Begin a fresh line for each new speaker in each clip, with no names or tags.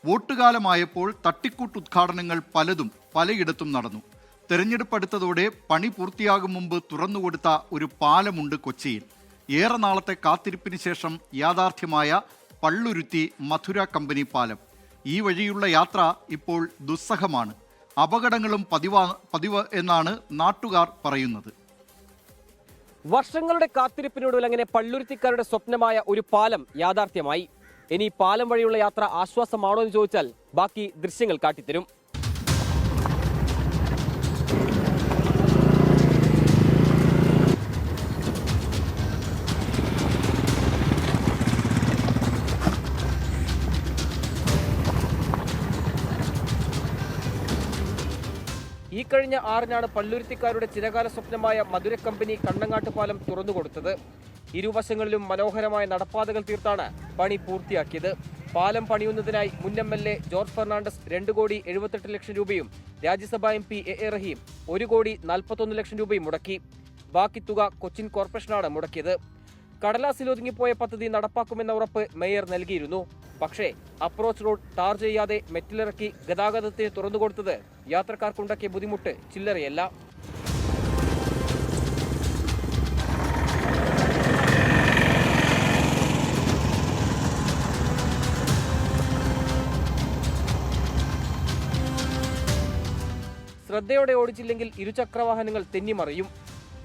വോട്ടുകാലമായപ്പോൾ തട്ടിക്കൂട്ടുദ്ഘാടനങ്ങൾ പലതും പലയിടത്തും നടന്നു. തെരഞ്ഞെടുപ്പ് അടുത്തതോടെ പണി പൂർത്തിയാകും മുമ്പ് തുറന്നുകൊടുത്ത ഒരു പാലമുണ്ട് കൊച്ചിയിൽ. ഏറെ നാളത്തെ കാത്തിരിപ്പിന് ശേഷം യാഥാർത്ഥ്യമായ പള്ളുരുത്തി മധുര കമ്പനി പാലം. ഈ വഴിയുള്ള യാത്ര ഇപ്പോൾ ദുസ്സഹമാണ്. അപകടങ്ങളും പതിവ് എന്നാണ് നാട്ടുകാർ പറയുന്നത്.
വർഷങ്ങളുടെ കാത്തിരിപ്പിനൊടുവിൽ അങ്ങനെ പള്ളുരുത്തിക്കാരുടെ സ്വപ്നമായ ഒരു പാലം യാഥാർത്ഥ്യമായി. ഇനി പാലം വഴിയുള്ള യാത്ര ആശ്വാസമാണോ എന്ന് ചോദിച്ചാൽ ബാക്കി ദൃശ്യങ്ങൾ കാട്ടിത്തരും. ഈ കഴിഞ്ഞ 6-നാണ് പള്ളുരുത്തിക്കാരുടെ ചിരകാല സ്വപ്നമായ മധുര കമ്പനി കണ്ണങ്ങാട്ട് പാലം തുറന്നുകൊടുത്തത്. ഇരുവശങ്ങളിലും മനോഹരമായ നടപ്പാതകൾ തീർത്താണ് പണി പൂർത്തിയാക്കിയത്. പാലം പണിയുന്നതിനായി മുൻ MLA ജോർജ് ഫെർണാണ്ടസ് 2,78,00,000 രൂപയും രാജ്യസഭാ MP A റഹീം 1,41,00,000 രൂപയും മുടക്കി. ബാക്കി തുക കൊച്ചിൻ കോർപ്പറേഷനാണ് മുടക്കിയത്. കടലാസിൽ ഒതുങ്ങിപ്പോയ പദ്ധതി നടപ്പാക്കുമെന്ന ഉറപ്പ് മേയർ നൽകിയിരുന്നു. പക്ഷേ അപ്രോച്ച് റോഡ് ടാർ ചെയ്യാതെ മെറ്റിലിറക്കി ഗതാഗതത്തിന് തുറന്നുകൊടുത്തത് യാത്രക്കാർക്കുണ്ടാക്കിയ ബുദ്ധിമുട്ട് ചില്ലറയല്ല. ശ്രദ്ധയോടെ ഓടിച്ചില്ലെങ്കിൽ ഇരുചക്രവാഹനങ്ങൾ തെന്നിമറിയും.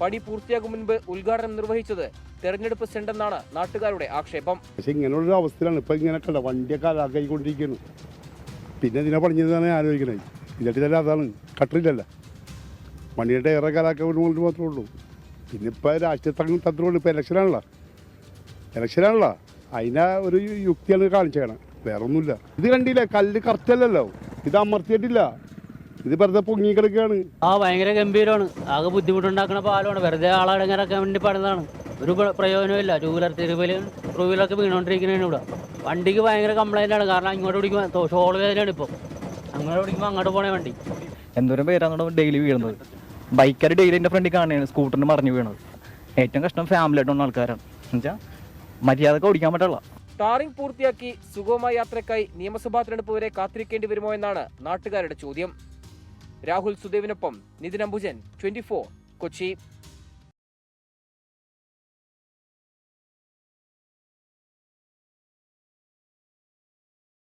പണി പൂർത്തിയാകും മുൻപ് ഉദ്ഘാടനം നിർവഹിച്ചത് തെരഞ്ഞെടുപ്പ് സ്റ്റണ്ടെന്നാണ് നാട്ടുകാരുടെ ആക്ഷേപം.
പക്ഷെ ഇങ്ങനെയുള്ള അവസ്ഥയിലാണ് ഇപ്പൊ ഇങ്ങനെ കണ്ട വണ്ടിയൊക്കെ അലാക്കായിക്കൊണ്ടിരിക്കുന്നു. പിന്നെ ഇതിനെ പണിഞ്ഞതാണ് ആലോചിക്കണേ. ഇതിൻ്റെ അതാണ് കട്ടറില്ലല്ല, വണ്ടിയുടെ ഏറെ കലാക്കാൻ കൊണ്ട് മാത്രമേ ഉള്ളൂ. പിന്നെ ഇപ്പൊ രാഷ്ട്രീയ തന്ത്രമുണ്ട്. ഇപ്പൊ ഇലക്ഷനാണല്ലോ അതിനെ ഒരു യുക്തിയാണ് കാണിച്ചേക്കണം, വേറെ ഒന്നുമില്ല. ഇത് കണ്ടില്ല, കല്ല് കറക്റ്റല്ലല്ലോ, ഇത് അമർത്തിയിട്ടില്ല, ഇത് വെറുതെ പൊങ്ങിക്കിടക്കുകയാണ്.
ഭയങ്കര ഗംഭീരമാണ്. ആകെ ബുദ്ധിമുട്ടുണ്ടാക്കുന്ന പാലമാണ്. വെറുതെ ആളടങ്ങിറക്കാൻ വേണ്ടി പണിതാണ്. ഒരു പ്രയോജനമില്ല. ടൂ വീലർക്ക് വീണോണ്ടിരിക്കുന്നതാണ് ഇവിടെ. വണ്ടിക്ക് ഭയങ്കര കംപ്ലൈൻ്റ് ആണ്. കാരണം ഇങ്ങോട്ട് പിടിക്കുമ്പോൾ ഷോൾ വേദനയാണ്. ഇപ്പോൾ അങ്ങോട്ട് പിടിക്കുമ്പോൾ അങ്ങോട്ട് പോണേ വണ്ടി.
എന്തോരം പേരാണ് ഡെയിലി വീഴുന്നത്. ബൈക്കാർ ഡെയിലി എൻ്റെ ഫ്രണ്ടിൽ കാണുകയാണ് സ്കൂട്ടറിന് മറിഞ്ഞു വീണത്. ഏറ്റവും കഷ്ടം ഫാമിലി ആയിട്ടുള്ള ആൾക്കാരാണ്. എന്നുവെച്ചാൽ മര്യാദക്ക് ഓടിക്കാൻ പറ്റുള്ള.
ടാറിംഗ് പൂർത്തിയാക്കി സുഗമമായ യാത്രയ്ക്കായി നിയമസഭാ തെരഞ്ഞെടുപ്പ് വരെ കാത്തിരിക്കേണ്ടി വരുമോ എന്നാണ് നാട്ടുകാരുടെ ചോദ്യം. രാഹുൽ സുദേവിനൊപ്പം നിതിൻ അംബുജൻ, 24 കൊച്ചി.